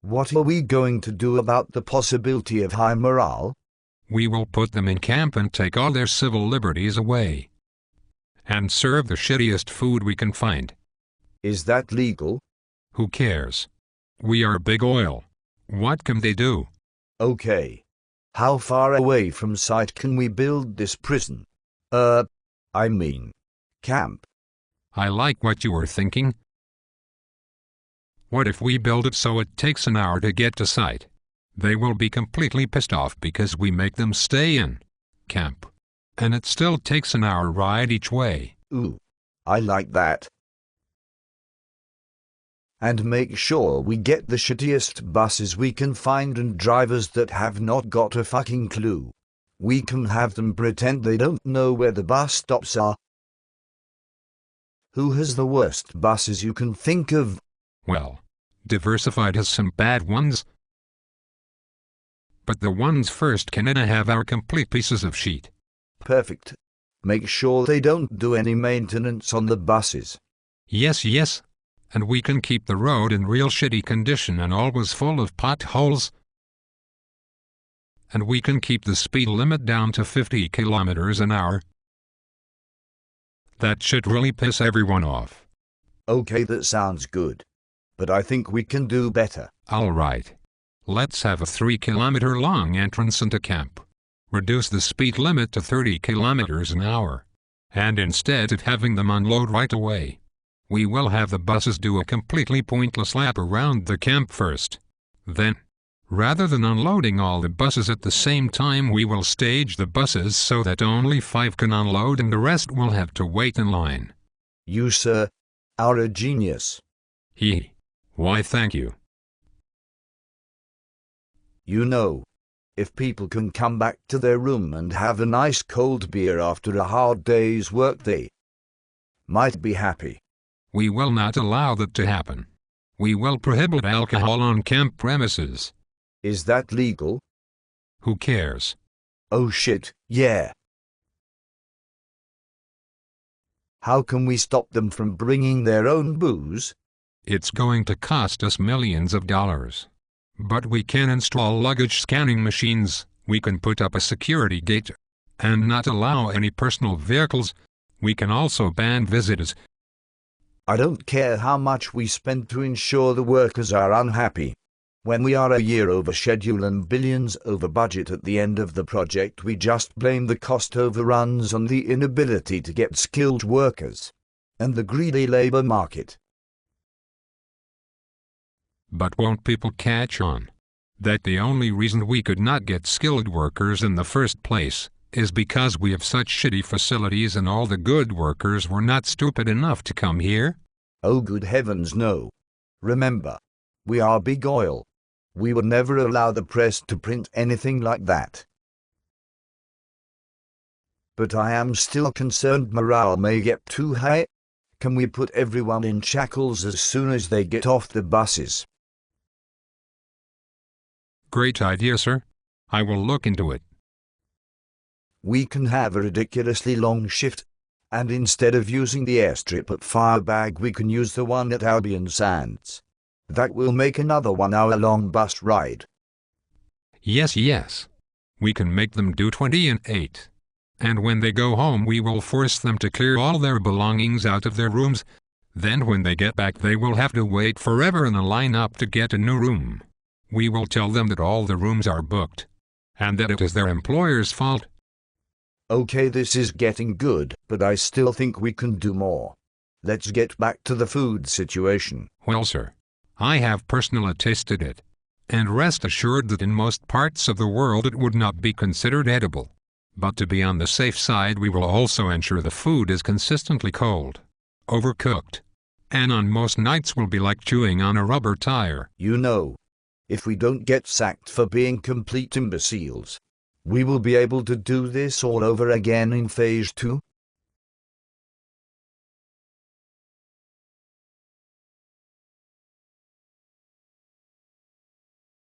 What are we going to do about the possibility of high morale? We will put them in camp and take all their civil liberties away. And serve the shittiest food we can find. Is that legal? Who cares? We are Big Oil. What can they do? Okay. How far away from site can we build this prison? Camp. I like what you were thinking. What if we build it so it takes an hour to get to site? They will be completely pissed off because we make them stay in camp. And it still takes an hour ride each way. Ooh, I like that. And make sure we get the shittiest buses we can find and drivers that have not got a fucking clue. We can have them pretend they don't know where the bus stops are. Who has the worst buses you can think of? Well, Diversified has some bad ones. But the ones first can have our complete pieces of shit. Perfect. Make sure they don't do any maintenance on the buses. Yes. And we can keep the road in real shitty condition and always full of potholes. And we can keep the speed limit down to 50 kilometers an hour. That should really piss everyone off. Okay, that sounds good. But I think we can do better. All right. Let's have a 3-kilometer long entrance into camp. Reduce the speed limit to 30 kilometers an hour. And instead of having them unload right away, we will have the buses do a completely pointless lap around the camp first. Then, rather than unloading all the buses at the same time, we will stage the buses so that only 5 can unload and the rest will have to wait in line. You, sir, are a genius. Why, thank you. You know, if people can come back to their room and have a nice cold beer after a hard day's work, they might be happy. We will not allow that to happen. We will prohibit alcohol on camp premises. Is that legal? Who cares? Oh shit, yeah. How can we stop them from bringing their own booze? It's going to cost us millions of dollars. But we can install luggage scanning machines, we can put up a security gate, and not allow any personal vehicles. We can also ban visitors. I don't care how much we spend to ensure the workers are unhappy. When we are a year over schedule and billions over budget at the end of the project, we just blame the cost overruns on the inability to get skilled workers and the greedy labor market. But won't people catch on that the only reason we could not get skilled workers in the first place is because we have such shitty facilities and all the good workers were not stupid enough to come here? Oh good heavens no. Remember, we are Big Oil. We would never allow the press to print anything like that. But I am still concerned morale may get too high. Can we put everyone in shackles as soon as they get off the buses? Great idea, sir. I will look into it. We can have a ridiculously long shift, and instead of using the airstrip at Firebag, we can use the one at Albion Sands. That will make another 1-hour-long bus ride. Yes. We can make them do 20 and 8. And when they go home, we will force them to clear all their belongings out of their rooms. Then when they get back, they will have to wait forever in a line-up to get a new room. We will tell them that all the rooms are booked, and that it is their employer's fault. Okay, this is getting good, but I still think we can do more. Let's get back to the food situation. Well, sir, I have personally tasted it, and rest assured that in most parts of the world it would not be considered edible. But to be on the safe side, we will also ensure the food is consistently cold, overcooked, and on most nights will be like chewing on a rubber tire. You know, if we don't get sacked for being complete imbeciles, we will be able to do this all over again in Phase 2.